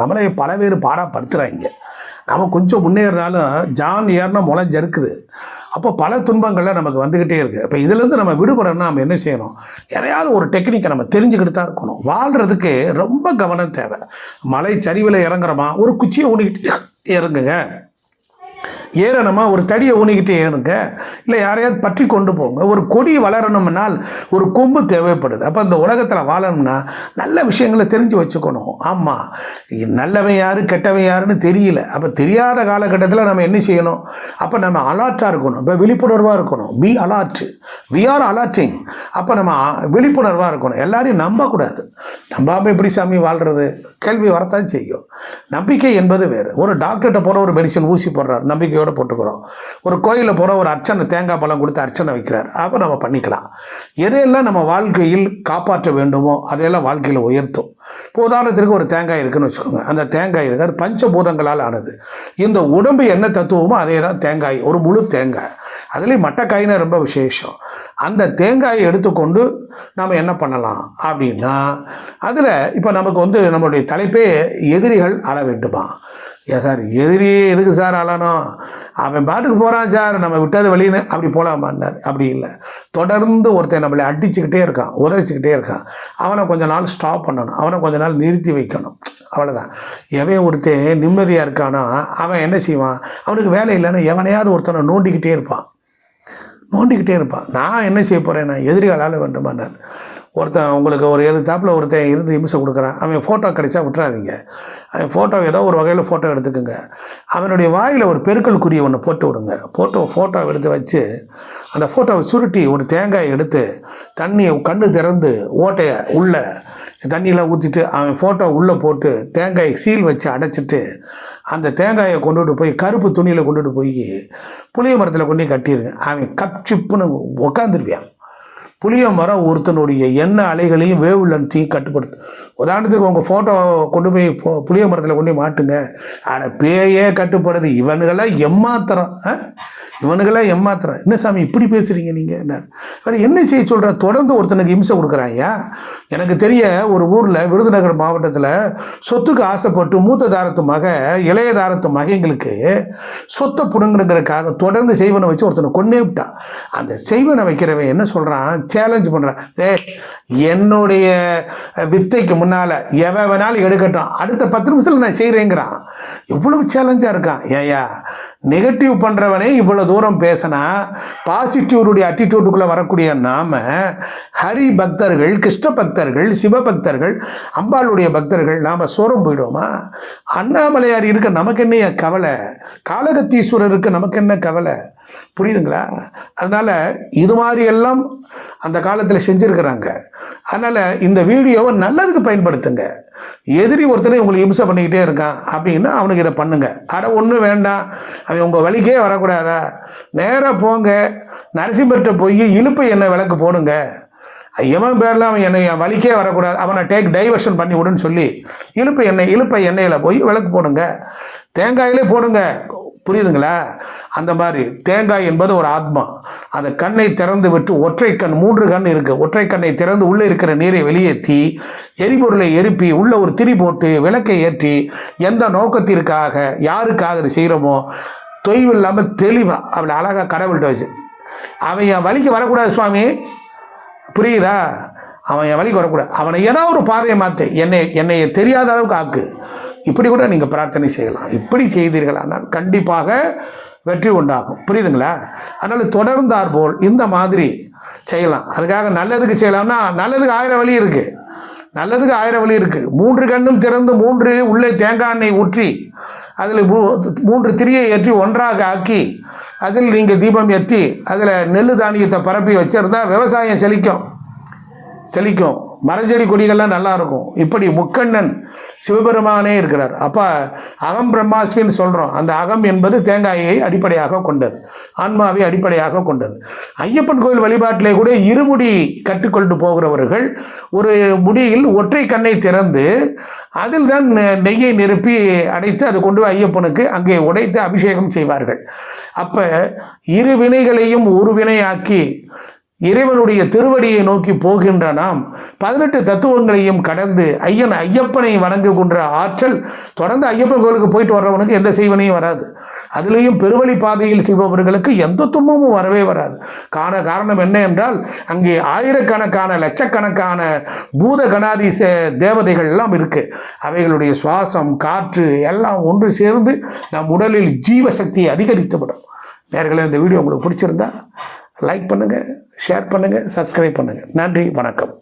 நம்மளே பல பேர் பாடப்படுத்துகிறாங்க. நம்ம கொஞ்சம் முன்னேறினாலும் ஜான் ஏறினா முளை ஜறுக்குது. அப்போ பல துன்பங்கள்லாம் நமக்கு வந்துக்கிட்டே இருக்குது. இப்போ இதுலேருந்து நம்ம விடுபடணும்னா நம்ம என்ன செய்யணும்? யாரையாவது ஒரு டெக்னிக்கை நம்ம தெரிஞ்சுக்கிட்டு தான் இருக்கணும். வாழ்கிறதுக்கு ரொம்ப கவனம் தேவை. மலை சரிவில் இறங்குறோமா, ஒரு குச்சியை ஊனிக்கிட்டு இறங்குங்க. ஏறணுமா, ஒரு தடியை ஊனிக்கிட்டு ஏறுங்க. இல்லை யாரையாவது பற்றி கொண்டு போங்க. ஒரு கொடி வளரணும்னால் ஒரு கொம்பு தேவைப்படுது. அப்போ இந்த உலகத்தில் வாழணும்னா நல்ல விஷயங்களை தெரிஞ்சு வச்சுக்கணும். ஆமாம், நல்லவன் யார் கெட்டவன் யாருன்னு தெரியல. அப்போ தெரியாத காலகட்டத்தில் நம்ம என்ன செய்யணும்? அப்போ நம்ம அலர்ட்டாக இருக்கணும். இப்போ விழிப்புணர்வாக இருக்கணும். Be alert, we are alerting. அப்போ நம்ம விழிப்புணர்வாக இருக்கணும். எல்லாரையும் நம்பக்கூடாது. நம்பாமல் எப்படி சாமி வாழ்கிறது? கேள்வி வரத்தான் செய்யும். நம்பிக்கை என்பது வேறு. ஒரு டாக்டர்கிட்ட போகிற ஒரு மெடிசன் ஊசி போடுறார், நம்பிக்கையோடு போட்டுக்கிறோம். ஒரு கோயிலில் போகிற ஒரு அர்ச்சனை தேங்காய் பழம் கொடுத்து அர்ச்சனை வைக்கிறார், அப்போ நம்ம பண்ணிக்கலாம். எதையெல்லாம் நம்ம வாழ்க்கையில் காப்பாற்ற வேண்டுமோ அதையெல்லாம் வாழ்க்கையில் உயர்த்தும். இப்போ உதாரணத்திற்கு ஒரு தேங்காய் இருக்குன்னு வச்சுக்கோங்க. அந்த தேங்காய் இருக்குது, அது பஞ்சபூதங்களால் ஆனது. இந்த உடம்பு என்ன தத்துவமோ அதே தான் தேங்காய், ஒரு முழு தேங்காய். அதுலேயும் மட்டைக்காயின்னு ரொம்ப விசேஷம். அந்த தேங்காயை எடுத்துக்கொண்டு நாம் என்ன பண்ணலாம் அப்படின்னா, அதில் இப்போ நமக்கு நம்மளுடைய தலைப்பே எதிரிகள் ஆள வேண்டுமா? ஏன் சார் எதிரி எதுக்கு சார் ஆளணும்? அவன் பாட்டுக்கு போகிறான் சார், நம்ம விட்டது வெளியின்னு அப்படி போகலாமான்னார். அப்படி இல்லை. தொடர்ந்து ஒருத்தன் நம்மளை அடிச்சுக்கிட்டே இருக்கான், உதவிச்சுக்கிட்டே இருக்கான். அவனை கொஞ்ச நாள் ஸ்டாப் பண்ணணும், அவனை கொஞ்ச நாள் நிறுத்தி வைக்கணும். அவ்வளோதான். எவன் ஒருத்தன் நிம்மதியாக இருக்கானோ அவன் என்ன செய்வான்? அவனுக்கு வேலை இல்லைன்னா எவனையாவது ஒருத்தனை நோண்டிக்கிட்டே இருப்பான். நான் என்ன செய்ய போகிறேன்? நான் எதிரிகளால் வேண்டுமானார். ஒருத்தன் உங்களுக்கு ஒரு எதிர்த்தாப்பில் ஒருத்தன் இருந்து இம்சை கொடுக்குறான். அவன் ஃபோட்டோ கிடைச்சா விட்டுறாதீங்க. அவன் ஃபோட்டோ ஏதோ ஒரு வகையில் ஃபோட்டோ எடுத்துக்கோங்க. அவனுடைய வாயில் ஒரு பெருக்கல் குறியை ஒன்று போட்டு விடுங்க. ஃபோட்டோ எடுத்து வச்சு அந்த ஃபோட்டோவை சுருட்டி ஒரு தேங்காயை எடுத்து தண்ணியை கண்ணு திறந்து ஓட்டையை உள்ளே தண்ணியெலாம் ஊற்றிட்டு அவன் ஃபோட்டோ உள்ளே போட்டு தேங்காயை சீல் வச்சு அடைச்சிட்டு அந்த தேங்காயை கொண்டுட்டு போய் கருப்பு துணியில் கொண்டுட்டு போய் புளிய மரத்தில் கொண்டு கட்டிடுங்க. அவன் கப்சிப்புன்னு உக்காந்துருவியான். புளிய மரம் ஒருத்தனுடைய எண்ணெய் அலைகளையும் வேவ் லென்த்தையும் கட்டுப்படுத்து. உதாரணத்துக்கு உங்கள் ஃபோட்டோ கொண்டு போய் புளிய மரத்தில் கொண்டு போய் மாட்டுங்க. ஆனால் பேயே கட்டுப்படுது. இவனுங்களாம் ஏமாத்துறோம். என்ன சாமி இப்படி பேசுகிறீங்க நீங்கள்? வேறு என்ன செய்ய சொல்கிற? தொடர்ந்து ஒருத்தனுக்கு இம்சை கொடுக்குறாயா? எனக்கு தெரிய ஒரு ஊரில் விருதுநகர் மாவட்டத்தில் சொத்துக்கு ஆசைப்பட்டு மூத்த தாரத்து இளைய தாரத்து மகங்களுக்கு சொத்தை பிடுங்குறதுக்காக தொடர்ந்து செய்வனை வச்சு ஒருத்தனை கொன்னே விட்டான். அந்த செய்வனை வைக்கிறவன் என்ன சொல்கிறான்? சேலஞ்ச் பண்ணுறான். என்னுடைய வித்தைக்கு முன்னால் எவன் வேணாலும் எடுக்கட்டும், அடுத்த 10 நிமிஷத்தில் நான் செய்கிறேங்கிறான். எவ்வளவு சேலஞ்சாக இருக்கான். ஏயா, நெகட்டிவ் பண்ணுறவனே இவ்வளோ தூரம் பேசினா பாசிட்டிவருடைய அட்டிடியூடுக்குள்ளே வரக்கூடிய நாம் ஹரி பக்தர்கள், கிருஷ்ண பக்தர்கள், சிவபக்தர்கள், அம்பாளுடைய பக்தர்கள் நாம் சோரம் போயிடுவோமா? அண்ணாமலையார் இருக்க நமக்கு என்ன கவலை? காளகத்தீஸ்வரர் இருக்க நமக்கு என்ன கவலை? புரியுதுங்களா? அதனால் இது மாதிரியெல்லாம் அந்த காலத்தில் செஞ்சுருக்கிறாங்க. அதனால் இந்த வீடியோவை நல்லதுக்கு பயன்படுத்துங்க. எதிரி ஒருத்தனை உங்களுக்கு இம்சை பண்ணிக்கிட்டே இருக்கான் அப்படின்னா அவனுக்கு இதை பண்ணுங்க. ஒன்றும் வேண்டாம், அவன் உங்கள் வழிக்கே வரக்கூடாதா? நேராக போங்க, நரசிம்மர்கிட்ட போய் இழுப்பை எண்ணெய் விளக்கு போடுங்க. எவன் பேரில் அவன் என் வழிக்கே வரக்கூடாது, அவனை டேக் டைவர்ஷன் பண்ணி விடுன்னு சொல்லி இழுப்பை எண்ணெயில் போய் விளக்கு போடுங்க. தேங்காயிலே போடுங்க. புரியுதுங்களா? அந்த மாதிரி தேங்காய் என்பது ஒரு ஆத்மா. அந்த கண்ணை திறந்து விட்டு ஒற்றை கண், 3 கண் இருக்குது. ஒற்றை கண்ணை திறந்து உள்ளே இருக்கிற நீரை வெளியேற்றி எரிபொருளை எழுப்பி உள்ள ஒரு திரி போட்டு விளக்கை ஏற்றி எந்த நோக்கத்திற்காக யாருக்காக அதை செய்கிறோமோ தொய்வு இல்லாமல் தெளிவாக அவளை அழகாக கடவுள்கிட்ட வச்சு அவன் என் வழிக்கு வரக்கூடாது சுவாமி, புரியுதா? அவன் என் வழிக்கு வரக்கூடாது, அவனை ஏதாவது ஒரு பாதையை மாற்று, என்னை தெரியாத அளவுக்கு ஆக்கு. இப்படி கூட நீங்கள் பிரார்த்தனை செய்யலாம். இப்படி செய்தீர்களானால் கண்டிப்பாக வெற்றி உண்டாகும். புரியுதுங்களா? அதனால் தொடர்ந்தார் போல் இந்த மாதிரி செய்யலாம். அதுக்காக நல்லதுக்கு செய்யலாம்னா நல்லதுக்கு 1000 வழி இருக்குது. 3 கண்ணும் திறந்து 3 உள்ளே தேங்காய் எண்ணெய் ஊற்றி அதில் 3 திரியை ஏற்றி ஒன்றாக ஆக்கி அதில் நீங்கள் தீபம் ஏற்றி அதில் நெல் தானியத்தை பரப்பி வச்சிருந்தா விவசாயம் செழிக்கும். மரஞ்செடி கொடிகள்லாம் நல்லா இருக்கும். இப்படி முக்கண்ணன் சிவபெருமானே இருக்கிறார். அப்போ அகம் பிரம்மாஸ்மின்னு சொல்கிறோம். அந்த அகம் என்பது தேங்காயை அடிப்படையாக கொண்டது, ஆன்மாவை அடிப்படையாக கொண்டது. ஐயப்பன் கோயில் வழிபாட்டிலே கூட இருமுடி கட்டுக்கொண்டு போகிறவர்கள் ஒரு முடியில் ஒற்றை கண்ணை திறந்து அதில் தான் நெய்யை நிரப்பி அடைத்து அதை கொண்டு போய் ஐயப்பனுக்கு அங்கே உடைத்து அபிஷேகம் செய்வார்கள். அப்போ இரு வினைகளையும் ஒரு வினையாக்கி இறைவனுடைய திருவடியை நோக்கி போகின்ற நாம் 18 தத்துவங்களையும் கடந்து ஐயப்பனை வணங்குகின்ற ஆற்றல் தொடர்ந்து ஐயப்பன் கோயிலுக்கு போயிட்டு வர்றவனுக்கு எந்த செய்வனையும் வராது. அதுலேயும் பெருவழி பாதையில் செய்பவர்களுக்கு எந்த துன்பமும் வரவே வராது. காரணம் என்ன என்றால் அங்கே ஆயிரக்கணக்கான லட்சக்கணக்கான பூத கணாதி தேவதைகள் எல்லாம் இருக்கு. அவைகளுடைய சுவாசம், காற்று எல்லாம் ஒன்று சேர்ந்து நம் உடலில் ஜீவசக்தியை அதிகரித்துவிடும். நேயர்களே, இந்த வீடியோ உங்களுக்கு பிடிச்சிருந்தா லைக் பண்ணுங்கள், ஷேர் பண்ணுங்கள், சப்ஸ்கிரைப் பண்ணுங்கள். நன்றி, வணக்கம்.